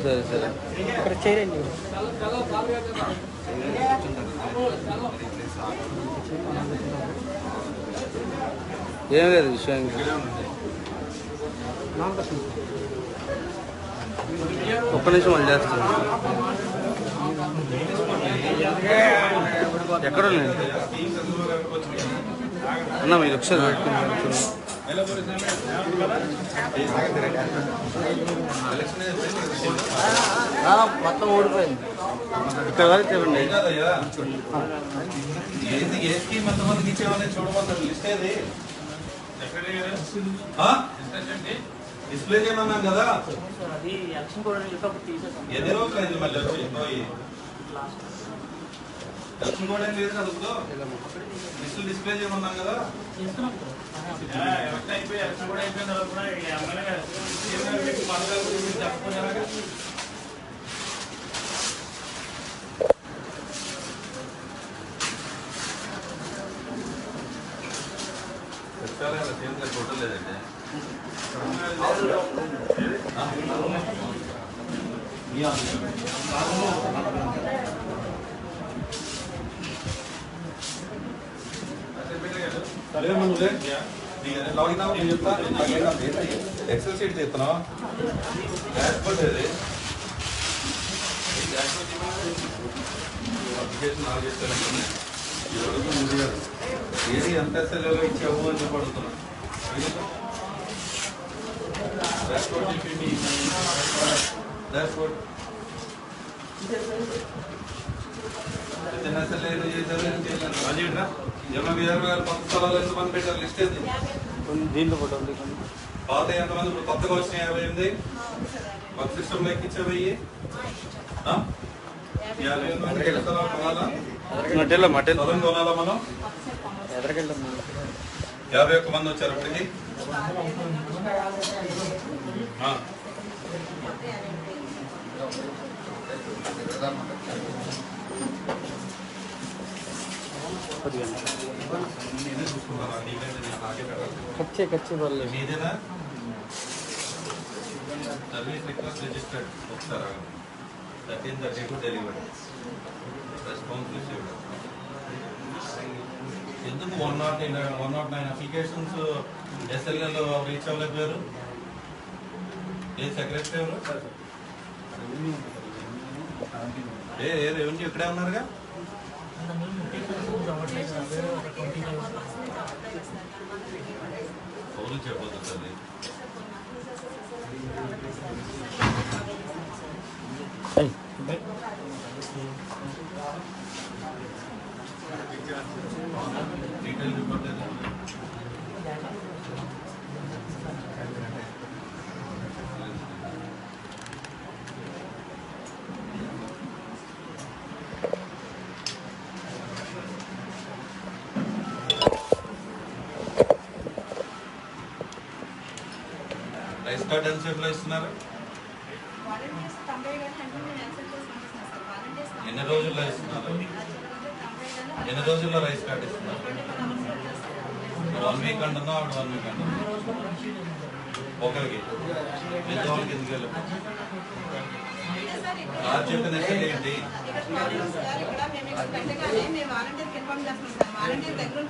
సరే సరే ఇక్కడ చేయండి. ఏం లేదు విషయం. ఒక్క నిమిషం మళ్ళీ చేస్తాను. ఎక్కడ ఉన్నాయి అన్న? మీరు ఒకసారి పెట్టుకుని మొత్తం ఓడిపోయింది. ఇక్కడ వరకు చెప్పండి. డిస్ప్లే చేయమన్నాం కదా, ఎన్ని రోజులు అయింది మళ్ళీ వచ్చి ఎలక్షన్ కూడా ఏం లేదు కదా, డిస్ప్లే చేయమన్నాం కదా. ఎలక్షన్ అయిపోయి ఎలక్షన్ కూడా అయిపోయిన తర్వాత కూడా పథకాల గురించి చెప్పకుండా ఫోటో లేదండి. ఎక్సెల్ షీట్ తీస్తున్నావా? డాష్బోర్డ్ అప్లికేషన్ ఆల్ చేస్తాను. ఏది ఎంత ఎస్ఎల్ఏలో ఇచ్చావు అని చెప్పడుతున్నా. డాష్బోర్డ్ పెట్టారు లిస్ట్ ఏది? దీంట్లో ఫోటో పాత ఎంతమంది ఇప్పుడు కొత్తగా వచ్చినాయి? 58. కొత్త సిస్టంలో ఎక్కించావు. 58 కొనాలా మనం? 51 మంది వచ్చారు అప్పటికి. కచ్చి మీదేనా? Service request registered. ఒకసారి 13:32 డెలివరీ. Response received. ఎందుకు 109 అప్లికేషన్స్ ఎస్ఎల్ఏలో రీచ్ అవ్వలేకపోయారు? ఏ సెక్రటరీ ఎవరు? ఏ రెవెన్యూ ఇక్కడే ఉన్నారుగా. పౌరులు చెప్పొద్దు. డీటెయిల్ రిపోర్ట్ రైస్ కార్డ్ ఎంతసేపులో ఇస్తున్నారు? ఎన్ని రోజుల్లో ఇస్తున్నారు? ఎన్ని రోజుల్లో రైస్ కార్డ్ ఇస్తున్నారు? 1 వీక్ అంటున్నా, 1 వీక్ అంటున్నా. ఒకరికి పెద్దవాళ్ళకి ఎందుకు వెళ్ళి చెప్పిన ఏంటి?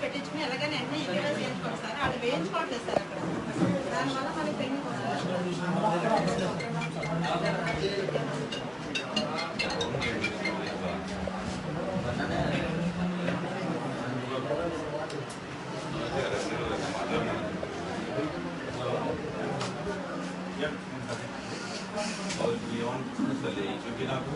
పెట్టించుకుని ఎలాగైనా అన్ని వేయించుకోండి సార్. అది వేయించుకోవట్లేదు సార్ అక్కడ. దానివల్ల మనకి పెండింగ్ చూపి నాకు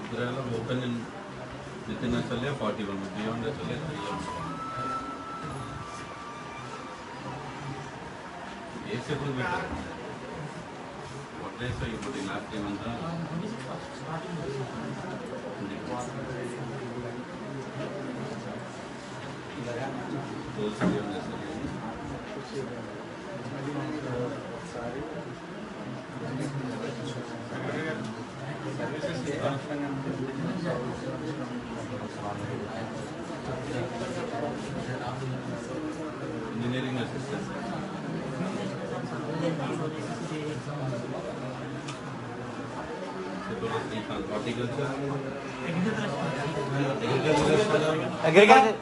Umbrella open in within SLA 41, beyond SLA 3 years. AC eప్పుడు పెట్టారు? వడ్లేసా ఇప్పుడు లాస్ట్ టైం అంతా ఇంజనీరింగ్ అసిస్టెంట్ హార్టికల్చర్ అగ్రికల్చర్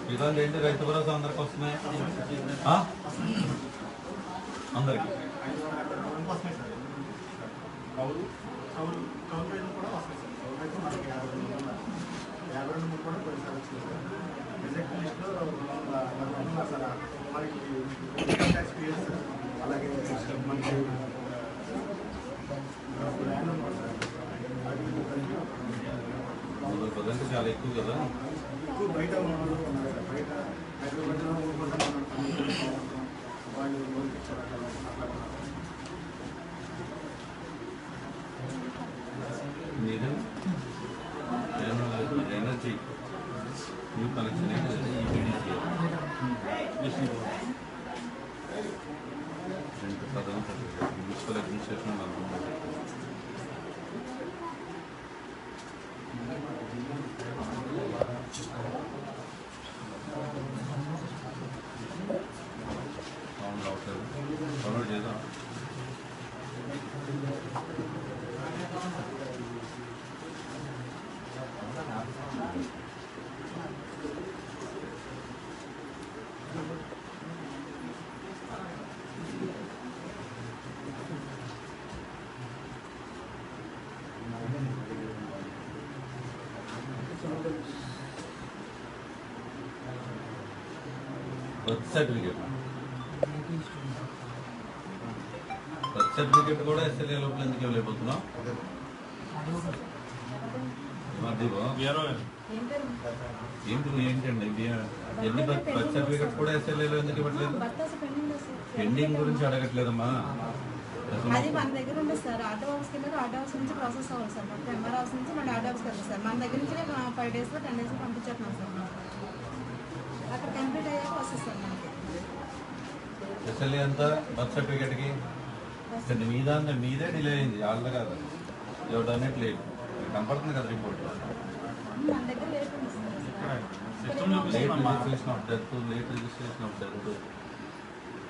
విధానం ఏంటి? రైతు భరోసా అందరికి వస్తున్నాయి అందరికి అలాగే మనకి పదంటే చాలా ఎక్కువ కదా. ఎక్కువ బయట ఉన్నారు బయట హైదరాబాద్లో వాళ్ళు మీరు ఎనర్జీ న్యూ కనెక్షన్ ఏంటంటే ఈబీడీసీ ప్రధాన మున్సిపల్ అడ్మినిస్ట్రేషన్ డౌన్లోడ్ చేద్దాం. బర్త్ సర్టిఫికేట్ కూడా ఎస్ఎల్ఏ లోపల ఎందుకు ఇవ్వలేకపోతున్నాం? ఏంటండి ఎన్ని బర్త్ సర్టిఫికేట్ కూడా ఎస్ఎల్ఏలో ఎందుకు ఇవ్వట్లేదు? పెండింగ్ గురించి అడగట్లేదమ్మా. అది మన దగ్గర ఉండదు సార్. ఆటో హౌస్ కింద ఆటో హౌస్ నుంచి ప్రాసెస్ అవ్వాలి సార్. మొత్తం ఎంఆర్ హౌస్ నుంచి మన ఆటో హౌస్కి వెళ్ళాలి సార్. మన దగ్గర నుంచి 5 daysలో 10 daysలో పంపించేస్తున్నాం సార్. అక్కడ కంప్లీట్ అయ్యాక వస్తుంది సార్ మనకి. ఎస్ఎల్ఏ ఎంత బర్త్ సర్టిఫికేట్కి? మీదే డిలే అయింది, వాళ్ళ కాదు. ఎవరు డొనేట్ లేదు కనపడుతుంది కదా రిపోర్ట్. మన దగ్గర లేకుండా late registration of death, late registration of death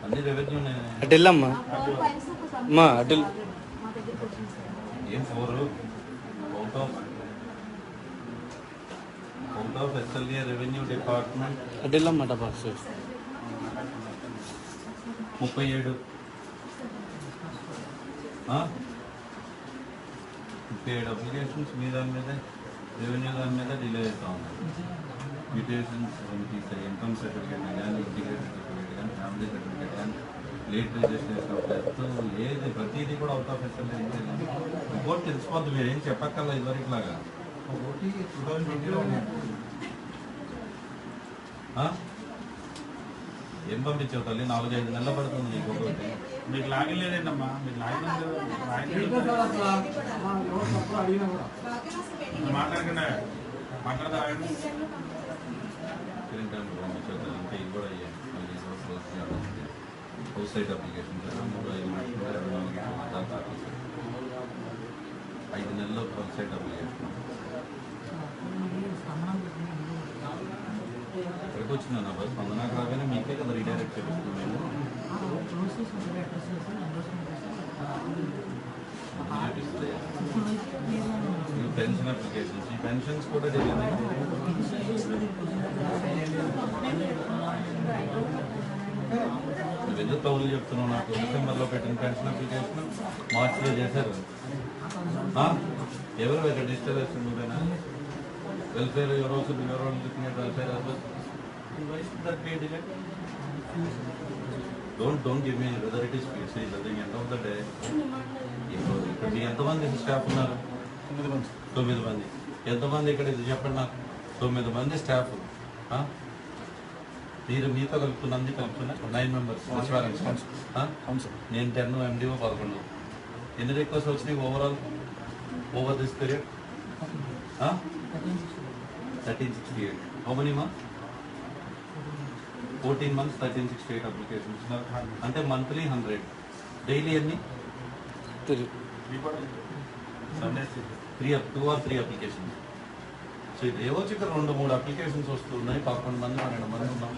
అన్ని రెవెన్యూ అటు వెళ్ళమ్మా అమ్మా అటు. ఏం 4 out of SLA revenue department అటు వెళ్ళమ్మా బాక్స్ 37 అప్లికేషన్స్ మీ దాని మీద రెవెన్యూ దాని మీద డిలే అవుతా ఉన్నాయి. మ్యూటేషన్స్ ఇన్కమ్ సర్టిఫికేట్ కానీ ఇంటిగ్రేటెడ్ సర్టిఫికేట్ కానీ ఫ్యామిలీ సర్టిఫికేట్ కానీ లేట్ రిజిస్ట్రేషన్ ఆఫ్ డెత్ ఏది ప్రతిదీ కూడా అవుట్ ఆఫ్ ఎస్ఎల్ఏ రిపోర్ట్ తెలిసిపోద్ది. మీరు ఏం చెప్పక్కర్లా ఇదివరకు లాగా. ఏం పంపించావు తల్లి? 4-5 నెలలు పడుతుంది నీకు ఒకటి. మీకు లాగిన్ లేదండమ్మా. మీకు లాగిన్ మాట్లాడకుండా మాట్లాడదా? పంపించావు తల్లి. ఇంకా ఇవి కూడా అయ్యాయి. మళ్ళీ హౌస్ సైట్ అప్లికేషన్ 5 నెలల్లో హౌస్ సైట్ అప్లికేషన్ ఎక్కడికి వచ్చిందా? నా బస్ స్పందనకు రాగానే మీకే కదా రీడైరెక్ట్ చేపిస్తున్నాం మేము. పెన్షన్ అప్లికేషన్స్, ఈ పెన్షన్స్ కూడా జరిగింది. నువ్వు ఎందుకు కౌలు చెప్తున్నావు? నాకు డిసెంబర్లో పెట్టిన పెన్షన్ అప్లికేషన్ మార్చిలో చేశారు. ఎవరు డిజిటల్ వేస్తుంది? నువ్వేనా? వెల్ఫేర్ ఎవరో welfare don't give me whether it is fixed. At the end of the day, మీ ఎంతమంది స్టాఫ్ ఉన్నారు? 9 మంది. ఎంతమంది ఇక్కడ ఇది చెప్పండి నాకు. 9 మంది స్టాఫ్. మీరు మీతో కలుపుతున్నది కలుపుతున్నా 9 మెంబర్స్ నేను 10 MDO 11. ఎన్ని రిక్వెస్ట్ వచ్చినాయి overall over this period? 1368. How many months? 14 months 1368 applications. అంటే మంత్లీ 100. డైలీ ఎన్ని? 2 or 3 అప్లికేషన్స్. సో ఇది ఏవో ఇక్కడ 2-3 అప్లికేషన్స్ వస్తున్నాయి. 11 మంది 12 మంది ఉన్నాం.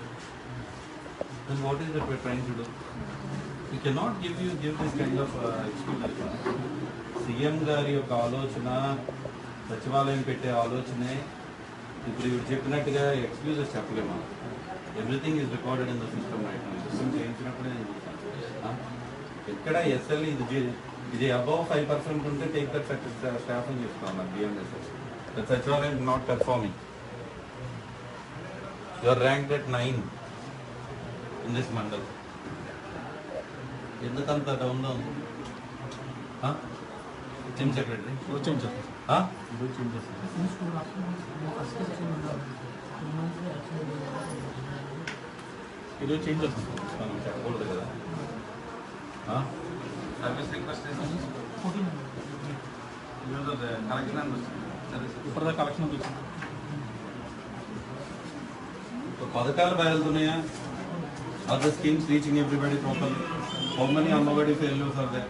Then what is that we're trying to do? We cannot give this kind of excuse. CM గారి యొక్క ఆలోచన సచివాలయం పెట్టే ఆలోచనే ఇప్పుడు ఇవి చెప్పినట్టుగా ఎక్స్క్యూజెస్ చెప్పలేము. Everything is recorded in the system right. System చేయించినప్పుడే నేను చూసాను. ఎక్కడ ఎస్ఎల్ ఇది అబౌవ్ 5% ఉంటే టేక్ దట్ స్టాఫ్ అని చెప్తాను BMSS. Sachivalayam not performing. You are ranked at 9 in this mandal. ఎందుకంత డౌన్లో ఉంది? చీఫ్ సెక్రటరీ ఈరోజు చేంజ్ అవుతుంది మనం చెప్పకూడదు కదా. సర్వీస్ రిక్వెస్ట్ కలెక్షన్ పథకాలు బయలుతున్నాయా? Are the schemes reaching everybody properly? How many Ammavadi failures are there?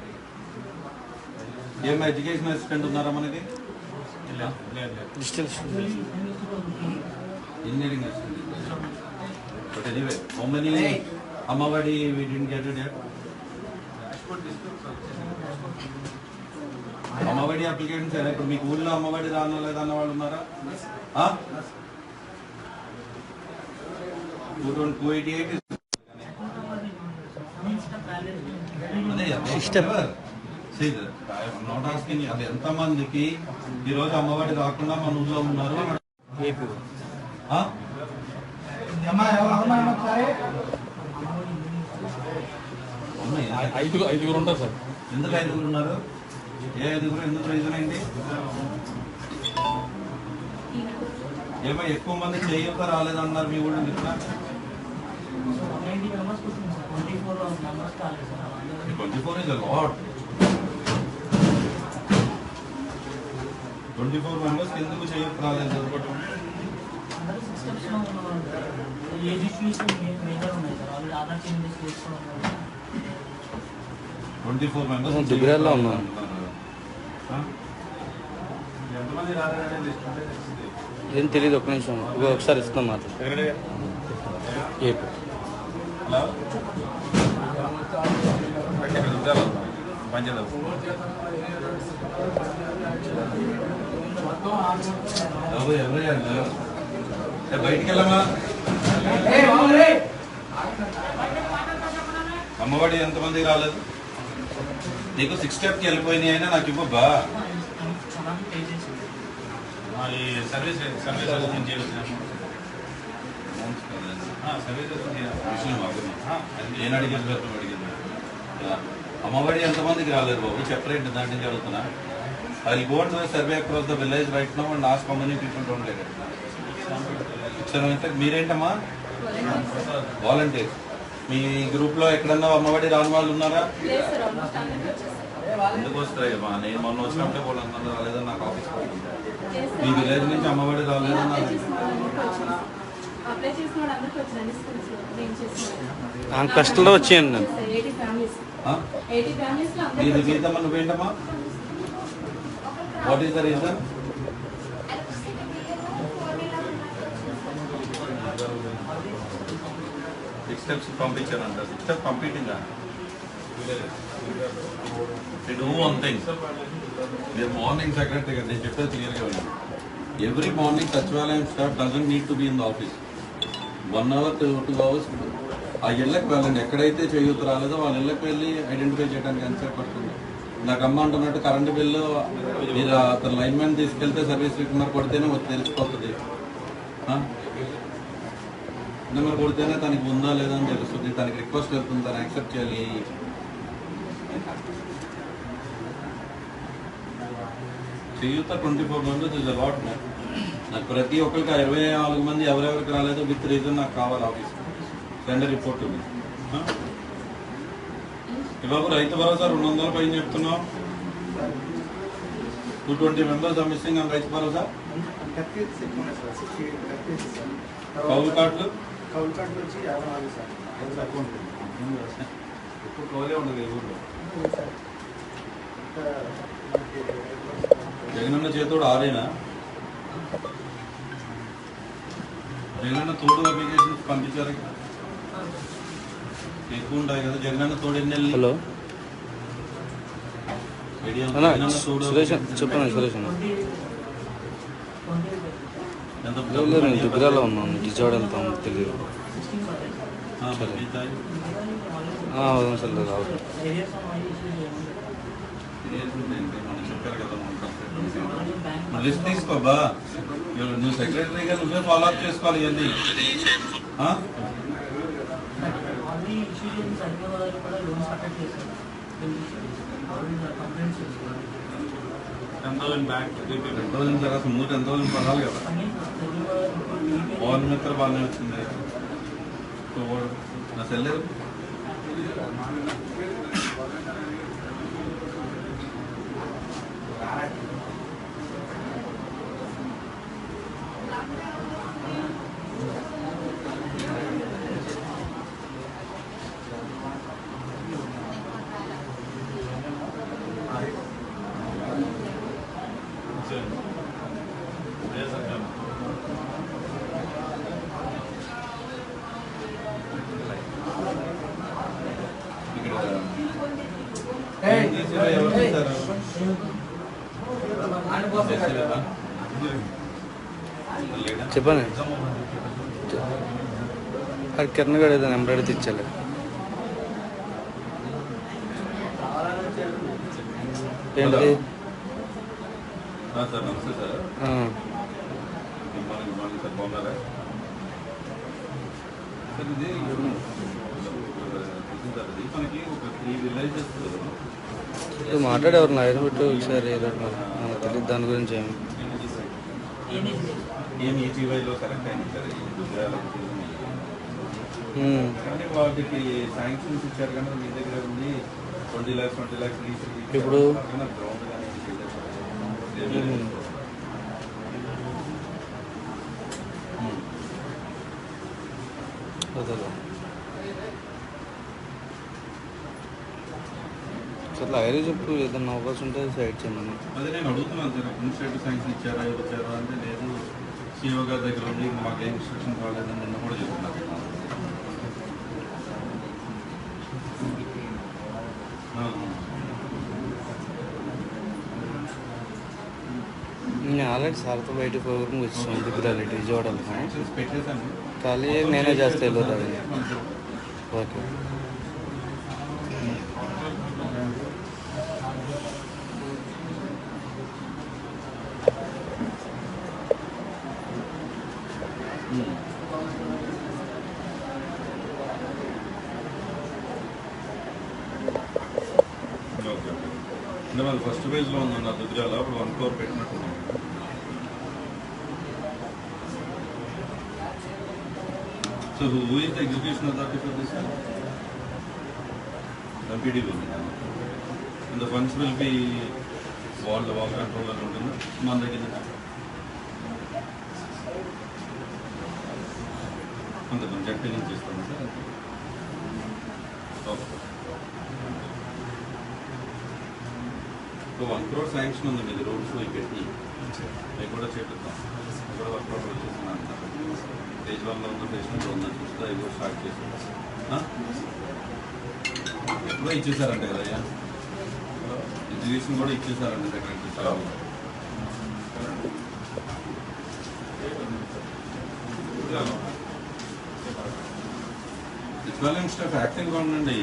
ఏం ఎడ్యుకేషన్ అసిస్టెంట్ ఉన్నారా మనకి? Engineering assistant. But anyway, how many Ammavadi we didn't get it yet? Ammavadi applications ఇప్పుడు మీకు ఊళ్ళో అమ్మఒడి రానో లేదన్న వాళ్ళు ఉన్నారా? 288 అది ఎంతమందికి ఈరోజు అమ్మఒడి రాకుండా మన ఊళ్ళో ఉన్నారు? 5 ఉంటారు సార్. ఎందుకు 5 ఉన్నారు? ఏ 5? ఎందుకు రీజన్ ఏంటి? ఏమో ఎక్కువ మంది చేయూత రాలేదన్నారు మీ ఊళ్ళో. 24 is a lot. 24 members ఎందుకు చేయూత రాలేదు? 24 members దిగురాల్లో ఉన్నాం. ఎంతమంది రాలేదంటే ఏం తెలియదు. ఒక్క నిమిషం ఒకసారి ఇస్తాం మాట. హలో పంచదార బయటికి వెళ్ళమా? అమ్మఒడి ఎంతమంది రాలేదు? నీకు 6 స్టెప్కి వెళ్ళిపోయినాయి అయినా నాకు ఇవ్వబ్బా. సర్వీస్ నేను అడిగింది అమ్మఒడి ఎంతమందికి రాలేదు బాబు చెప్పరేంటి? దాని నుంచి అడుగుతున్నా. I will go to survey across the village right now and ask how many people don't get it. మీరేంటమ్మా? వాలంటీర్. మీ గ్రూప్ లో ఎక్కడన్నా అమ్మఒడి రాని వాళ్ళు ఉన్నారా? ఎందుకు వస్తాయమ్మా? నేను మొన్న వచ్చినప్పుడే వాళ్ళందరూ రాలేదని నాకు ఆఫీస్ మీ విలేజ్ నుంచి అమ్మఒడి రాలేదన్నా కష్టంలో వచ్చేయండి నేను. ఇది గీతమ్మా నువ్వేంటమ్మా? What is the reason? Steps పంపించానంట. 6 స్టెప్స్ పంపించిందా? Do one thing. మీరు మార్నింగ్ సెక్రటరీ గారు నేను చెప్పేది క్లియర్గా ఉన్నాను. Every morning Sachivalayam staff doesn't need to be in the office. 1 hour to 2 hours ఆ ఇళ్ళకి వెళ్ళండి. ఎక్కడైతే చేయూత రాలేదో వాళ్ళ ఇళ్ళకి వెళ్ళి ఐడెంటిఫై చేయడానికి ఎంతసేపు పడుతుంది? నాకు అమ్మ అంటున్నట్టు కరెంటు బిల్లు మీరు అతను లైన్ మ్యాన్ తీసుకెళ్తే సర్వీస్ రికవర్ కొడితేనే తెలిసిపోతుంది. నెంబర్ కొడితేనే తనకి ఉందా లేదా అని తెలుస్తుంది. తనకి రిక్వెస్ట్ వెళ్తుంది, తను యాక్సెప్ట్ చేయాలి. చేయూత 24 మెంబర్స్ ఇస్ అలాట్. నాకు ప్రతి ఒక్కరికి 24 మంది ఎవరెవరికి రాలేదో విత్ రీజన్ నాకు కావాలి ఆఫీస్ సెండ్ రిపోర్ట్ ఉంది. బాబు రైతు భరోసా 200 పైన చెప్తున్నావు. 220 members are missing on Rythu Bharosa. కౌలు కార్డులు వచ్చి 54 సార్. అకౌంట్ ఇప్పుడు కౌలే ఉండదు ఈ ఊళ్ళో. జగనన్న చేతోడు ఆరేనా? జగనన్న తోడు అప్లికేషన్ పంపించారు ఎక్కువ ఉంటాయి కదా. జగనన్న తోడు ఎన్ని నెలలు? హలో జగనన్న తోడు సురేష్ చెప్పండి. సురేష్ ఎంత నేను దుగ్గిరాలో ఉన్నాను, విజయవాడ వెళ్తాను తెలియదు. పంపించాయి. అవును సార్ రావు. చెప్పారు కదా లిస్ట్ తీసుకోబా. నువ్వు సెక్రటరీగా నువ్వే ఫాలో అప్ చేసుకోవాలి ఇవన్నీ. 10,000 బ్యాక్ 10,000 తర్వాత ముందు 10,000 పడాలి కదా. పవన్ మిత్ర బాగానే వచ్చింది. నా సెల్లెరు చెప్పండి. అది కిరణ్ గడ ఏదో నెంబర్ అడిగితే ఇచ్చాలి. ఏంటిది? సార్ నమస్తే సార్. సార్ బాగున్నారా సార్? ఇది మనకి ఒక 3 విలేజెస్ మాట్లాడేవారు నాయన పెట్టు ఒకసారి ఏదో మనకు తెలియదు దాని గురించి ఏమి. ఏమి ఈటీవైలో సెలెక్ట్ అయింది సార్ కానీ వాటికి శాంక్షన్స్ ఇచ్చారు కానీ మీ దగ్గర ఉంది 20 lakhs ఇప్పుడు గ్రౌండ్ కానీ అట్లా ఐరే చెప్పు, ఏదన్నా అవకాశం ఉంటే సైడ్ చేయమని. అదే నేను అడుగుతున్నాను సార్. ఇన్స్టిట్యూట్ శాంక్షన్ ఇచ్చారా ఇచ్చారా అంటే లేదు సిఓ గారి దగ్గర ఉంది మాకు ఏ ఇన్స్ట్రక్షన్ కాలేదని నిన్న కూడా చెప్తున్నారు. నేను ఆల్రెడీ సార్తో బయట ప్రోగ్రామ్కి వచ్చాను దిగురాలి విజయవాడలో. పెట్టేశాను ఖాళీ నేనే చేస్తే వెళ్ళదు అది. ఓకే అంటే వాళ్ళు ఫస్ట్ పేజ్లో ఉంది నా దుగ్గిరాల. అప్పుడు 1 crore పెట్టినట్టున్నాం. So who is the execution authority for this? ఎంపీడీలో and the funds will be వాళ్ళ కంట్రోల్ అని ఉంటుంది మన దగ్గర. అంత జడ్పీ నుంచి ఇస్తాను సార్. ఓకే 1 crore శాంక్షన్ ఉంది మీది రోడ్స్ పెట్టి అవి కూడా చేపిద్దాం. అవి కూడా వర్క్ వచ్చేస్తున్నాను సార్. ఫేజ్ 1లో ఉన్న ఫేజ్ 2లో ఉందని చూస్తే అవి కూడా స్టార్ట్ చేసాం. ఎప్పుడో ఇచ్చేసారంటే కదయ్యా ఎడ్యుకేషన్ కూడా ఇచ్చేసారంటే సెక్రటరీ సార్. సచివాలయం స్టాఫ్ యాక్టివ్గా ఉండండి.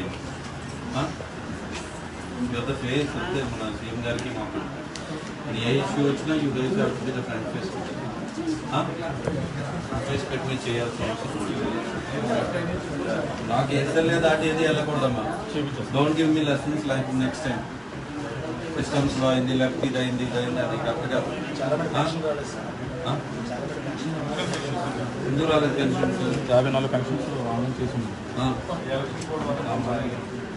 పెద్ద ఫేస్ అంతే మన సీఎం గారికి మాకు ఏ ఇష్యూ వచ్చినా you guys have to be the front face. Face పెట్టి మీరు చేయాల్సిన అవసరం నాకు ఎస్ఎల్ఏ దాటి ఏది వెళ్ళకూడదమ్మా. Don't give me lessons like next time. సిస్టమ్స్లో అయింది, లెఫ్ట్ ఇది అయింది అది కరెక్ట్గా చాలా మంది పెన్షన్ రాలేదు సార్. చాలా మంది పెన్షన్ ఎందుకు రాలేదు పెన్షన్స్? 54 పెన్షన్స్ ఆన్లైన్ చేసి ఉంది.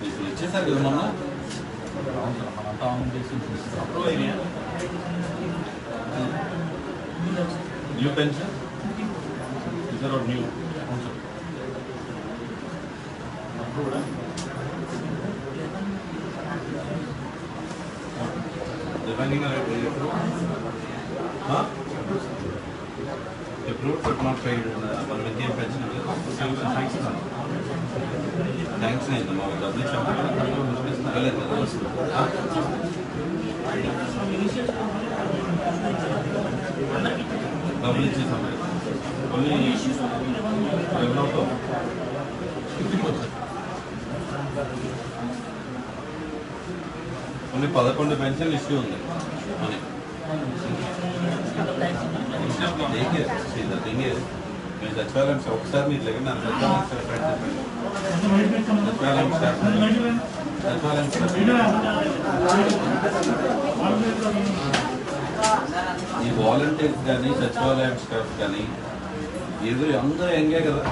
మీకు ఇచ్చేసారు కదా మొన్న. మనంతా ఆన్లైన్ చేసి న్యూ పెన్షన్ ఇద్దరు new depending on approved but not paid one with the pension thanks nahi ma double only 11 pension issue ఉంది అని. మీరు సచివాలయం ఒకసారి మీరు దగ్గర నన్ను సచివాలయం ఈ వాలంటీర్స్ కానీ సచివాలయం స్టాఫ్ కానీ అందరూ ఎంగే కదా.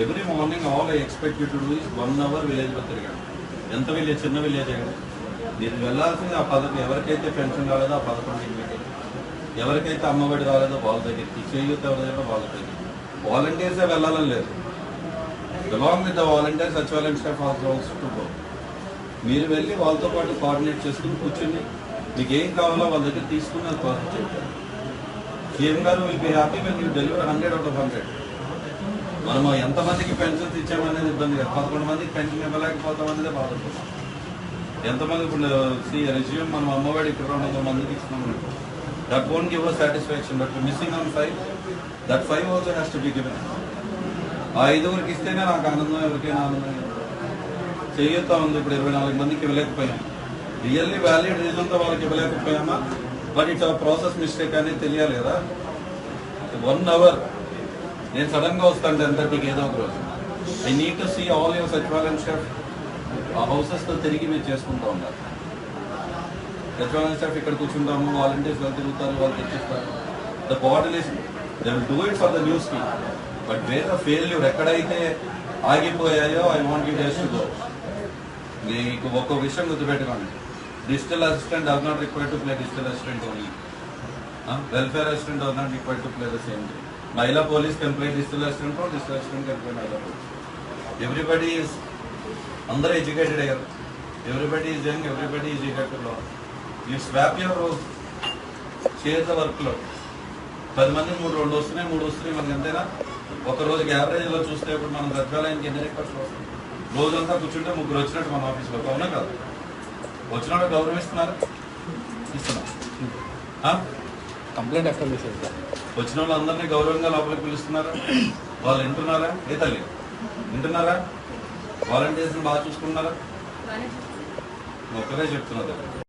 Every morning all I expect you to do is 1 hour విలేజ్లో తిరగండి. ఎంత విలేజ్, చిన్న విలేజ్ అండి. మీరు వెళ్ళాల్సింది ఆ పథకం, ఎవరికైతే పెన్షన్ రాలేదో ఆ 11 ఇంటికి, ఎవరికైతే అమ్మఒడి రాలేదో వాళ్ళ దగ్గరికి, చేయూత ఎవరిదో వాళ్ళ దగ్గరికి. వాలంటీర్సే వెళ్ళాలని లేదు. బిలాంగ్ విత్ ద వాలంటీర్ సచివాలయం స్టాఫ్ ఆల్సో టు గో. మీరు వెళ్ళి వాళ్ళతో పాటు కోఆర్డినేట్ చేసుకుని కూర్చొని మీకు ఏం కావాలో వాళ్ళ దగ్గర తీసుకుని అది ప్రాసెస్ చేయాలి. సీఎం గారు will be happy when you deliver 100 out of 100. మనము ఎంతమందికి పెన్షన్స్ ఇచ్చామనేది ఇబ్బంది కాదు. 11 మందికి పెన్షన్ ఇవ్వలేకపోతాం అనేది బాధపడుతుంది. ఎంతమంది ఇప్పుడు రెజ్యూమ్ మనం అమ్మఒడి ఇక్కడ 200 మందికి ఇస్తున్నాం. That won't give us satisfaction, but missing on 5, that 5 also has to be given. ఆ 5 ఇస్తేనే నాకు ఆనందం, ఎవరికైనా ఆనందం. చేయూత ఉంది, ఇప్పుడు 24 మందికి ఇవ్వలేకపోయాం. రియల్లీ వ్యాలిడ్ రీజన్తో వాళ్ళకి ఇవ్వలేకపోయామా, బట్ ఇట్స్ ప్రాసెస్ మిస్టేక్ అనేది తెలియాలి కదా. 1 hour నేను సడన్ గా వస్తాను 10:30కి ఏదో ఒక రోజు. I need to see all your sachivalayam staff. ఆ హౌసెస్తో తిరిగి మీరు చేసుకుంటూ ఉంటారు. సచివాలయం స్టాఫ్ ఇక్కడ కూర్చుంటాము, వాలంటీర్స్ వాళ్ళు తిరుగుతారు, వాళ్ళు తెచ్చిస్తారు. The bottle is they will do it for the new scheme, but where the failure ఎక్కడైతే ఆగిపోయాయో I want you days to go. మీకు ఒక్కో విషయం గుర్తుపెట్టుకోండి. Digital assistant does not require to play digital assistant only. Welfare assistant does not require to play the same thing. Mahila police can play digital assistant or digital assistant can play Mahila police. Everybody is under educated here. Everybody is young, everybody is eager to learn. You swap your roles, share the workload. 10 మంది 3 వస్తున్నాయి మనకి అంతేనా? ఒక రోజుకి యావరేజ్లో చూస్తే ఇప్పుడు మనం సచివాలయానికి ఎన్ని రిక్వెస్ట్ వస్తాయి? రోజంతా కూర్చుంటే 3 వచ్చినట్టు మన ఆఫీస్లో. అవునా కాదు? వచ్చినట్టు గౌరవిస్తున్నారు, ఇస్తున్నారు. కంప్లైంట్ ఎక్కడ చేసేది? వచ్చిన వాళ్ళందరినీ గౌరవంగా లోపలికి పిలుస్తున్నారా? వాళ్ళు వింటున్నారా? ఏ తల్లి వింటున్నారా? వాలంటీర్స్ని బాగా చూసుకున్నారా? ఒక్కరే చెప్తున్నారు.